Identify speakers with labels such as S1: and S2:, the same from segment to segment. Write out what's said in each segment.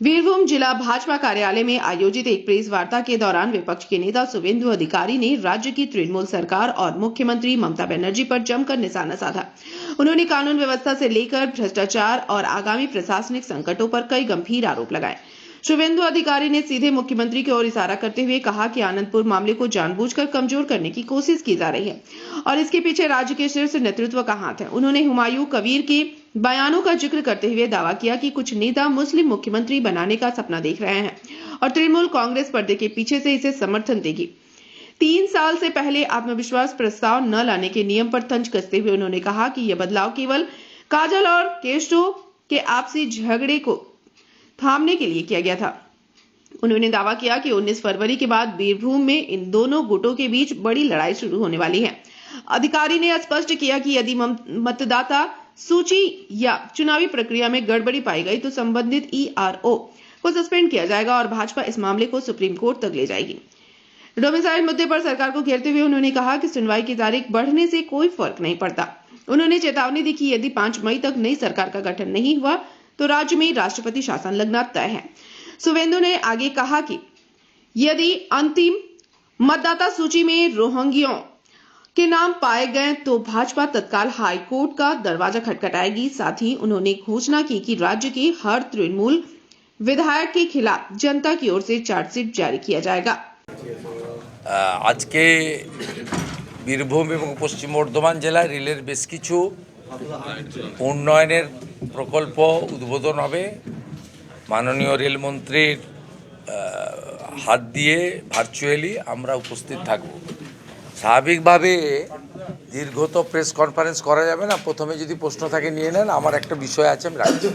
S1: वीरभूम जिला भाजपा कार्यालय में आयोजित एक प्रेस वार्ता के दौरान विपक्ष के नेता शुभेंदु अधिकारी ने राज्य की तृणमूल सरकार और मुख्यमंत्री ममता बनर्जी पर जमकर निशाना साधा। उन्होंने कानून व्यवस्था से लेकर भ्रष्टाचार और आगामी प्रशासनिक संकटों पर कई गंभीर आरोप लगाए। शुभेंदु अधिकारी ने सीधे मुख्यमंत्री की ओर इशारा करते हुए कहा कि आनंदपुर मामले को जानबूझकर कमजोर करने की कोशिश की जा रही है और इसके पीछे राज्य के शीर्ष नेतृत्व का हाथ है। उन्होंने हुमायूं कबीर के बयानों का जिक्र करते हुए दावा किया कि कुछ नेता मुस्लिम मुख्यमंत्री बनाने का सपना देख रहे हैं और तृणमूल कांग्रेस पर्दे के पीछे से इसे समर्थन देगी। 3 साल से पहले आत्मविश्वास प्रस्ताव न लाने के नियम पर तंज कसते हुए उन्होंने कहा कि यह बदलाव केवल काजल और केशव के आपसी झगड़े को थामने के लिए किया गया था। उन्होंने दावा किया कि 19 फरवरी के बाद बीरभूम में इन दोनों गुटों के बीच बड़ी लड़ाई शुरू होने वाली है। अधिकारी ने स्पष्ट किया कि यदि मतदाता सूची या चुनावी प्रक्रिया में गड़बड़ी पाई गई तो संबंधित ERO को सस्पेंड किया जाएगा और भाजपा इस मामले को सुप्रीम कोर्ट तक ले जाएगी। डोमिसाइल मुद्दे पर सरकार को घेरते हुए उन्होंने कहा कि सुनवाई की तारीख बढ़ने से कोई फर्क नहीं पड़ता। उन्होंने चेतावनी दी कि यदि 5 मई तक नई सरकार का गठन नहीं हुआ तो राज्य में राष्ट्रपति शासन लगना तय है। शुभेंदु ने आगे कहा कि यदि अंतिम मतदाता सूची में रोहिंग्यों के नाम पाए गए तो भाजपा तत्काल हाई कोर्ट का दरवाजा खटखटाएगी। साथ ही उन्होंने घोषणा की कि राज्य के हर तृणमूल विधायक के खिलाफ जनता की ओर से चार्जशीट जारी किया जाएगा।
S2: आज के বীরভূম এবং পশ্চিম বর্ধমান জেলায় রেলের বেশ কিছু উন্নয়নের প্রকল্প উদ্বোধন হবে। মাননীয় রেলমন্ত্রীর হাত দিয়ে ভার্চুয়ালি আমরা উপস্থিত থাকব। স্বাভাবিকভাবে দীর্ঘ তো প্রেস কনফারেন্স করা যাবে না, প্রথমে যদি প্রশ্ন থাকে নিয়ে নেন। আমার একটা বিষয় আছে, আমি রাখছি।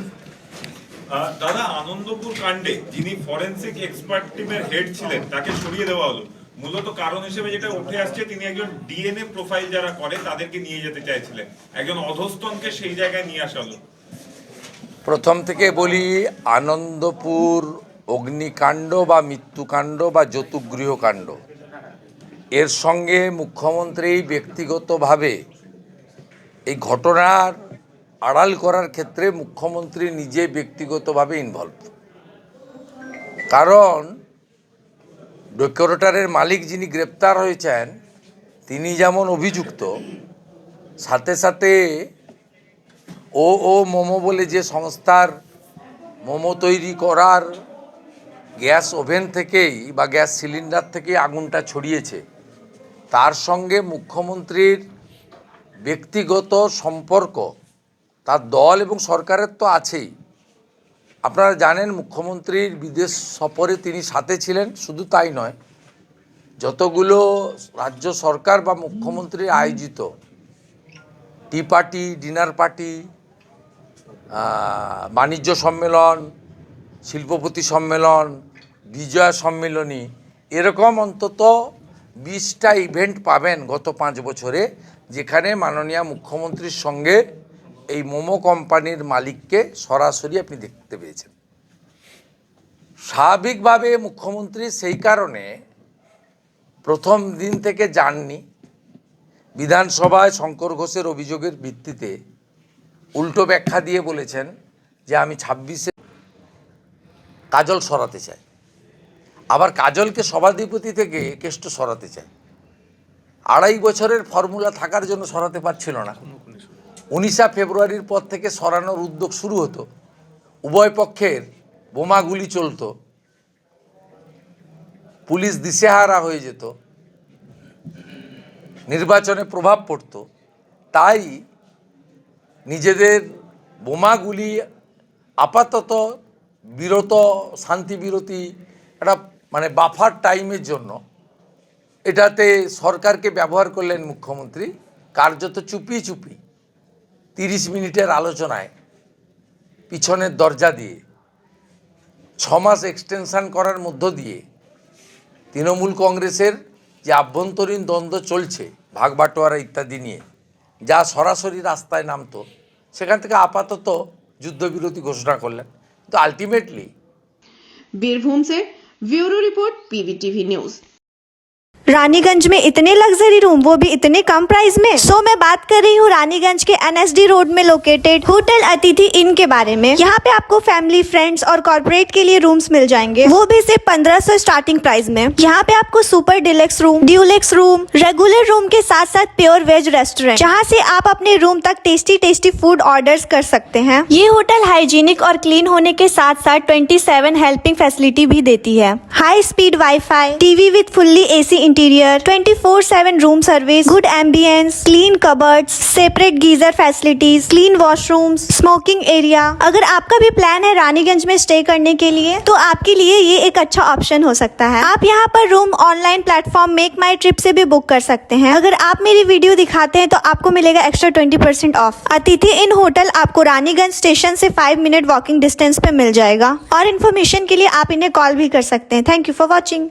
S3: দাদা, আনন্দপুর কাণ্ডে যিনি ফরেনসিক এক্সপার্ট টিমের হেড ছিলেন তাকে সরিয়ে দেওয়া হলো। মূলত কারণ হিসেবে যেটা উঠে আসছে, তিনি একজন DNA প্রোফাইল যারা করে তাদেরকে নিয়ে যেতে চাইছিলেন, একজন অধস্তনকে সেই জায়গায় নিয়ে আসা হলো।
S2: প্রথম থেকে বলি, আনন্দপুর অগ্নিকাণ্ড বা মৃত্যুকাণ্ড বা যৌতুকগৃহকাণ্ড এর সঙ্গে মুখ্যমন্ত্রী ব্যক্তিগতভাবে এই ঘটনার আড়াল করার ক্ষেত্রে মুখ্যমন্ত্রী নিজে ব্যক্তিগতভাবে ইনভলভ। কারণ ডেকোরেটরের মালিক যিনি গ্রেপ্তার হয়েছেন তিনি যেমন অভিযুক্ত, সাথে সাথে ও মোমো বলে যে সংস্থার মোমো তৈরি করার গ্যাস ওভেন থেকেই বা গ্যাস সিলিন্ডার থেকে আগুনটা ছড়িয়েছে, তার সঙ্গে মুখ্যমন্ত্রীর ব্যক্তিগত সম্পর্ক তার দল এবং সরকারের তো আছেই। আপনারা জানেন মুখ্যমন্ত্রীর বিদেশ সফরে তিনি সাথে ছিলেন। শুধু তাই নয়, যতগুলো রাজ্য সরকার বা মুখ্যমন্ত্রী আয়োজিত টি পার্টি, ডিনার পার্টি, বাণিজ্য সম্মেলন, শিল্পপতি সম্মেলন, বিজয়া সম্মেলনী, এরকম অন্তত 20টা ইভেন্ট পাবেন গত 5 বছরে, যেখানে মাননীয় মুখ্যমন্ত্রীর সঙ্গে এই মোমো কোম্পানির মালিককে সরাসরি আপনি দেখতে পেয়েছেন। স্বাভাবিকভাবে মুখ্যমন্ত্রী সেই কারণে প্রথম দিন থেকে যাননি। বিধানসভায় শঙ্কর ঘোষের অভিযোগের ভিত্তিতে উল্টো ব্যাখ্যা দিয়ে বলেছেন যে আমি 26-এ কাজল সরাতে চাই, আবার কাজলকে সভাধিপতি থেকে কেষ্ট সরাতে চাই। 2.5 বছরের ফর্মুলা থাকার জন্য সরাতে পারছিল না। 19 ফেব্রুয়ারির পর থেকে সরানোর উদ্যোগ শুরু হতো, উভয় পক্ষের বোমাগুলি চলত, পুলিশ দিশেহারা হয়ে যেত, নির্বাচনে প্রভাব পড়ত। তাই নিজেদের বোমাগুলি আপাতত বিরত, শান্তি বিরতি, একটা মানে বাফার টাইমের জন্য এটাতে সরকারকে ব্যবহার করলেন মুখ্যমন্ত্রী। কার্যত চুপি 30 মিনিটের আলোচনায় পিছনের দরজা দিয়ে 6 মাস এক্সটেনশন করার মধ্য দিয়ে তৃণমূল কংগ্রেসের যে আভ্যন্তরীণ দ্বন্দ্ব চলছে ভাগ বাটোয়ারা ইত্যাদি নিয়ে, যা সরাসরি রাস্তায় নামতো, সেখান থেকে আপাতত যুদ্ধবিরতি ঘোষণা করলেন। তো আলটিমেটলি
S1: बीरभूम से bureau report PVTV news.
S4: Raniganj में इतने लग्जरी रूम, वो भी इतने कम प्राइस में। सो मैं बात कर रही हूँ रानीगंज के NSD रोड में लोकेटेड होटल अतिथि इन के बारे में। यहाँ पे आपको फैमिली, फ्रेंड्स और कॉर्पोरेट के लिए रूम्स मिल जाएंगे, वो भी सिर्फ 1500 स्टार्टिंग प्राइस में। यहाँ पे आपको super deluxe room, Dulux room, regular room के साथ साथ प्योर वेज रेस्टोरेंट, जहाँ से आप अपने रूम तक टेस्टी फूड ऑर्डर्स कर सकते हैं। ये होटल हाइजीनिक और क्लीन होने के साथ साथ 27 हेल्पिंग फैसिलिटी भी देती है। High speed wifi, TV with fully AC interior, 24/7 room service, good ambience, clean cupboards, separate geyser facilities, clean washrooms, smoking area. अगर आपका भी प्लान है रानीगंज में स्टे करने के लिए, तो आपके लिए ये एक अच्छा ऑप्शन हो सकता है। आप यहाँ पर रूम ऑनलाइन प्लेटफॉर्म मेक माई ट्रिप से भी बुक कर सकते हैं। अगर आप मेरी वीडियो दिखाते हैं तो आपको मिलेगा एक्स्ट्रा 20% ऑफ। अतिथि इन होटल आपको रानीगंज स्टेशन से 5 मिनट वॉकिंग डिस्टेंस पे मिल जाएगा। और इन्फॉर्मेशन के लिए आप इन्हें कॉल भी कर सकते हैं। Thank you for watching.